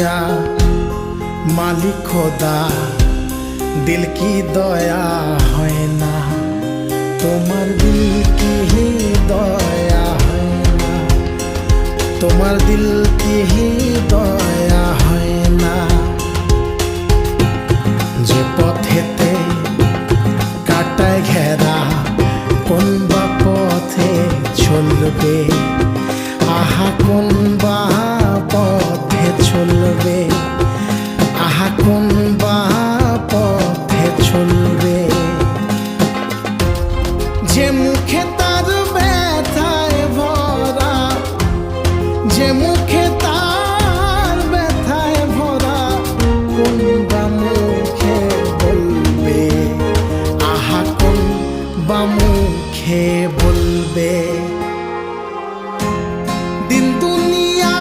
দয়া মালিক খোদা দিল কি দয়া হয় না তোমার দিল কি দয়া হয় না তোমার দিল কি দয়া হয় না যে পথেতে কাটায় ঘেরা কোন বা পথে চলবে আহা কোন বা পথে চলবে আহা কোন বা পথে চলবে যে মুখে তার ব্যথায় ভরা যে মুখে